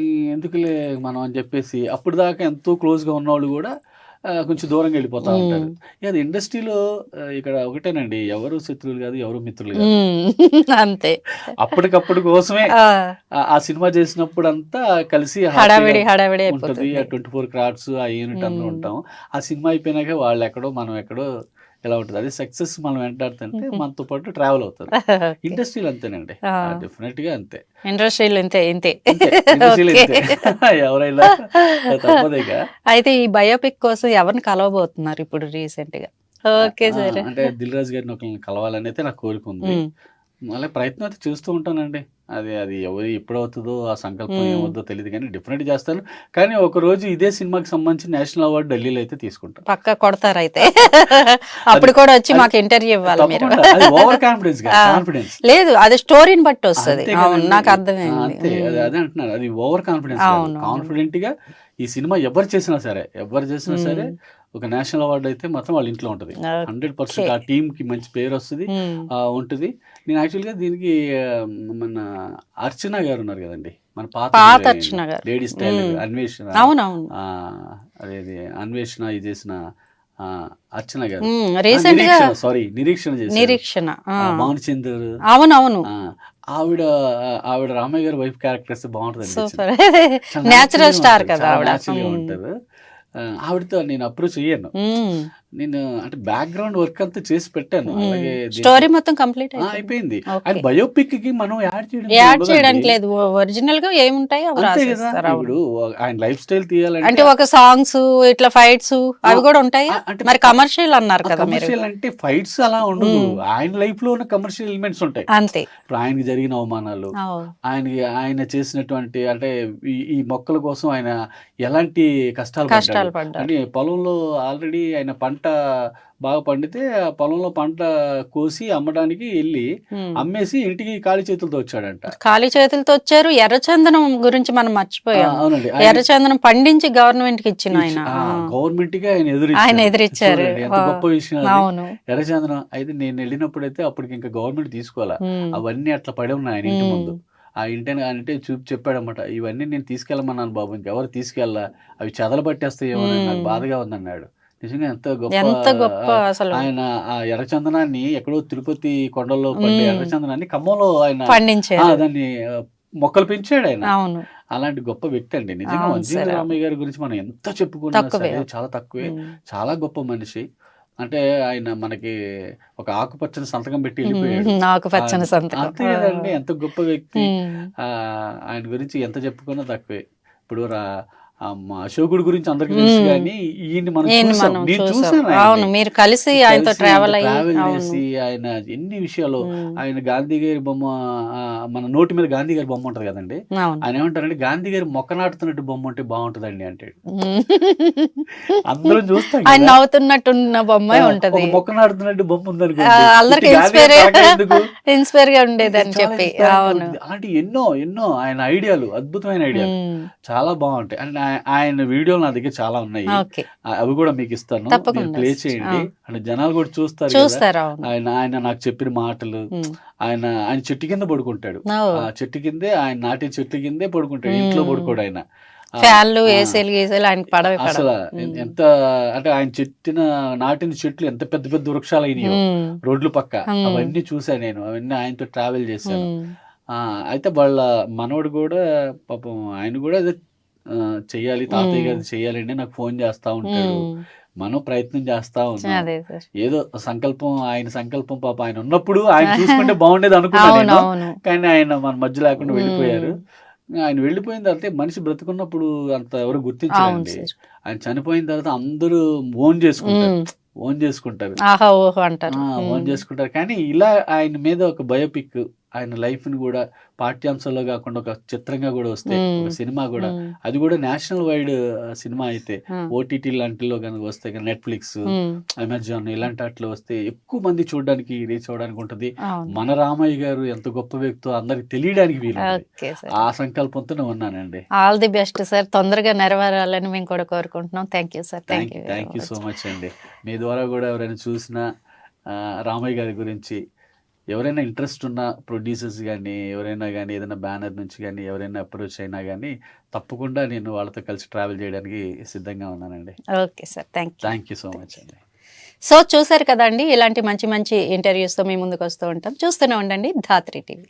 ఈ ఎందుకులే మనం అని చెప్పేసి అప్పుడు దాకా ఎంతో క్లోజ్ గా ఉన్నవాళ్ళు కూడా కొంచెం దూరంగా వెళ్ళిపోతా ఉంటారు. అది ఇండస్ట్రీలో ఇక్కడ ఒకటేనండి, ఎవరు శత్రువులు కాదు, ఎవరు మిత్రులు కాదు, అంతే. అప్పటికప్పుడు కోసమే ఆ సినిమా చేసినప్పుడు అంతా కలిసి హడావిడి హడావిడి ఉంటది. ఆ 24 క్రాఫ్ట్స్ ఆ యూనిట్ అందరూ ఉంటాం. ఆ సినిమా అయిపోయినాక వాళ్ళు ఎక్కడో మనం ఎక్కడో ఎలా ఉంటుంది. అది సక్సెస్ మనం వెంటాడుతుంటే మనతో పాటు ట్రావెల్ అవుతుంది. ఇండస్ట్రీలో అంతేనండి, డెఫినెట్ గా అంతే. ఇండస్ట్రీలో ఇంతే ఇంతే ఇండస్ట్రీలో ఇంతే ఎవరైనా తప్పదేగా. అయితే ఈ బయోపిక్ కోసం ఎవరిని కలవబోతున్నారు ఇప్పుడు రీసెంట్ గా? ఓకే సరే. అంటే దిల్ రాజు గారిని ఒకరిని కలవాలని అయితే నాకు కోరిక ఉంది. మళ్ళీ ప్రయత్నం అయితే చేస్తూ ఉంటానండి. అది ఎవరు ఎప్పుడవుతుందో ఆ సంకల్పం ఏమవుతుందో తెలియదు, కానీ డెఫినెట్ చేస్తాను. కానీ ఒక రోజు ఇదే సినిమాకి సంబంధించి నేషనల్ అవార్డు ఢిల్లీలో అయితే తీసుకుంటాను. పక్కా కొడతారు అయితే. అప్పుడు కూడా వచ్చి మాకు ఇంటర్వ్యూ ఇవ్వాలి మీరు. ఓవర్ కాన్ఫిడెన్స్ కాన్ఫిడెన్స్ లేదు, అది స్టోరీని బట్టి వస్తుంది. నాకు అర్థమైంది. అంతే, అదే అంటున్నారు, అది ఓవర్ కాన్ఫిడెన్స్. కాన్ఫిడెంట్ గా ఈ సినిమా ఎవరు చేసినా సరే ఒక నేషనల్ అవార్డు అయితే మాత్రం వాళ్ళ ఇంట్లో ఉంటుంది. 100% ఆ టీమ్ కి మంచి పేరు వస్తుంది, ఉంటుంది. నేను యాక్చువల్గా దీనికి మన అర్చన గారు ఉన్నారు కదండి, మన పాత అర్చన గారు, లేడీ స్టైల్ అన్వేషణ, అవునవును, అదేది అన్వేషణ ఇది చేసిన అర్చన గారు, నిరీక్షణ భానుచంద్ర, అవునవును, ఆవిడ రామయ్య గారి వైఫ్ క్యారెక్టర్స్ బాగుంటుంది, నేచురల్ స్టార్ కదా ఉంటారు. ఆవిడతో నేను అప్రోచ్ అయ్యాను. నేను అంటే బ్యాక్గ్రౌండ్ వర్క్ అంతా చేసి పెట్టాను. అలాగే స్టోరీ మొత్తం కంప్లీట్ అయిపోయింది. అండ్ బయోపిక్ కి మనం యాడ్ చేయడానికి లేదు, ఒరిజినల్ గా ఏముంటాయి ఇప్పుడు ఆయన లైఫ్ స్టైల్ తీయాలంటే అంటే ఒక సాంగ్స్ ఇట్లా ఫైట్స్ అవి కూడా ఉంటాయి. మరి కమర్షియల్ అన్నారు కదా, కమర్షియల్ అంటే ఫైట్స్ అలా ఉండదు, ఆయన లైఫ్ లో ఉన్న కమర్షియల్ ఎలిమెంట్స్ ఉంటాయి అంతే. ఇప్పుడు ఆయనకి జరిగిన అవమానాలు, ఆయన చేసినటువంటి అంటే ఈ మొక్కల కోసం ఆయన ఎలాంటి కష్టాలు పడ్డాడు. అంటే పొలంలో ఆల్రెడీ ఆయన పంట బాగా పండితే ఆ పొలంలో పంట కోసి అమ్మడానికి వెళ్ళి అమ్మేసి ఇంటికి ఖాళీ చేతులతో వచ్చాడంట. ఖాళీ చేతులతో వచ్చారు. ఎర్రచందనం గురించి మనం మర్చిపోయాం. అవునండి, ఎర్రచందనం పండించి గవర్నమెంట్ కి ఇచ్చిన ఆయన, గవర్నమెంట్ కి ఆయన ఎదిరించారు. ఎంత గొప్ప విషయం. అవును, ఎర్రచందనం అయితే నేను వెళ్ళినప్పుడు అయితే అప్పటికి ఇంకా గవర్నమెంట్ తీసుకోవాలా, అవన్నీ అట్లా పడి ఉన్నాయి ఆయన ఇంటి ముందు. ఆ ఇంటిని అంటే చెప్పాడన్నమాట, ఇవన్నీ నేను తీసుకెళ్ళమన్నాను బాబు, ఇంకెవరు తీసుకెళ్ళా, అవి చెదలు పట్టేస్తాయేమో, నాకు బాధగా ఉందన్నాడు. నిజంగా ఎంత గొప్ప అసలు. ఆయన ఆ ఎర్రచందనాన్ని ఎక్కడో తిరుపతి కొండల్లో పండే ఎర్రచందనాన్ని ఖమ్మంలో ఆయన దాన్ని మొక్కలు పెంచాడు ఆయన. అలాంటి గొప్ప వ్యక్తి అండి నిజంగా. వంజీవి రామయ్య గారి గురించి మనం ఎంత చెప్పుకున్నా సరే చాలా తక్కువే. చాలా గొప్ప మనిషి. అంటే ఆయన మనకి ఒక ఆకుపచ్చని సంతకం పెట్టి వెళ్ళిపోయాడు. ఆకుపచ్చని సంతకం, అంతే కదండి, ఎంత గొప్ప వ్యక్తి. ఆయన గురించి ఎంత చెప్పుకున్నా తక్కువే. ఇప్పుడు అశోకుడి గురించి అందరికి తెలుసు, కానీ ఈయన మనం చూసాను, మీరు కలిసి ఆయనతో ట్రావెల్ చేసి ఆయన ఎన్ని విషయాలు. ఆయన గాంధీ గారి బొమ్మ, మన నోటి మీద గాంధీ గారి బొమ్మ ఉంటది కదండి, ఆయన ఏమంటారంటే గాంధీ గారి మొక్క నాటుతున్నట్టు బొమ్మ ఉంటే బాగుంటదండి అంటాడు. అందరూ చూస్తాం, ఆయన నవ్వుతున్నట్టున్న బొమ్మ ఉంటది, మొక్క నాటుతున్నట్టు బొమ్మ ఉంది ఇన్స్పైర్ గా ఉండేది అని చెప్పి. అలాంటి ఎన్నో ఆయన ఐడియాలు, అద్భుతమైన ఐడియాలు చాలా బాగుంటాయి. అండ్ ఆయన వీడియోలు నా దగ్గర చాలా ఉన్నాయి, అవి కూడా మీకు ఇస్తాను, ప్లే చేయండి. అంటే జనాలు కూడా చూస్తారు. ఆయన నాకు చెప్పిన మాటలు, ఆయన చెట్టు కింద పడుకుంటాడు, ఆ చెట్టు కిందే, ఆయన నాటిన చెట్టు కిందే పడుకుంటాడు, ఇంట్లో పడుకోడు ఆయన. అసలు ఎంత అంటే ఆయన నాటిన చెట్లు ఎంత పెద్ద పెద్ద వృక్షాలు అయినాయో రోడ్లు పక్క, అవన్నీ చూసాను నేను, అవన్నీ ఆయనతో ట్రావెల్ చేశాను. అయితే వాళ్ళ మనవడు కూడా పాపం ఆయన కూడా చెయ్యాలి, తాతయ్య గారు చెయ్యాలండి, నాకు ఫోన్ చేస్తా ఉంటాడు. మనం ప్రయత్నం చేస్తా ఉన్నాం. అదే సార్. ఏదో ఆయన సంకల్పం పాప ఆయన ఉన్నప్పుడు ఆయన చూసుకుంటే బాగుండేది అనుకున్నాను నేను. అవును. కానీ ఆయన మన మధ్య లేకుండా వెళ్ళిపోయారు. ఆయన వెళ్ళిపోయిన తర్వాత మనిషి బ్రతుకున్నప్పుడు అంత ఎవరు అవును గుర్తించారండి. సార్. ఆయన చనిపోయిన తర్వాత అందరూ ఓన్ చేసుకుంటారు. ఓన్ చేసుకుంటారు. ఆహా ఓహో అంటారు. ఓన్ చేసుకుంటారు. కానీ ఇలా ఆయన మీద ఒక బయోపిక్, ఆయన లైఫ్ ని కూడా పాఠ్యాంశాల్లో కాకుండా ఒక చిత్రంగా కూడా వస్తే, ఒక సినిమా కూడా, అది కూడా నేషనల్ వైడ్ సినిమా అయితే, ఓటీటీ లాంటిలో కనుక వస్తే, నెట్ఫ్లిక్స్, అమెజాన్ ఇలాంటి వాటిలో వస్తే ఎక్కువ మంది చూడడానికి, రీచ్ అవడానికి ఉంటది. మన రామయ్య గారు ఎంత గొప్ప వ్యక్తితో అందరికి తెలియడానికి వీలు. ఆ సంకల్పంతో నేను ఉన్నానండి. ఆల్ ది బెస్ట్ సార్, తొందరగా నెరవేరాలని మేము కూడా కోరుకుంటున్నాం. Thank you sir. Thank you so much అండి. మీ ద్వారా కూడా ఎవరైనా చూసినా రామయ్య గారి గురించి ఎవరైనా ఇంట్రెస్ట్ ఉన్న ప్రొడ్యూసర్స్ కానీ, ఎవరైనా కానీ, ఏదైనా బ్యానర్ నుంచి కానీ ఎవరైనా అప్రోచ్ అయినా కానీ తప్పకుండా నేను వాళ్ళతో కలిసి ట్రావెల్ చేయడానికి సిద్ధంగా ఉన్నానండి. Okay sir, thank you so much అండి. సో చూసారు కదండి, ఇలాంటి మంచి మంచి ఇంటర్వ్యూస్తో మీ ముందుకు వస్తూ ఉంటాం. చూస్తూనే ఉండండి ధాత్రి టీవీ.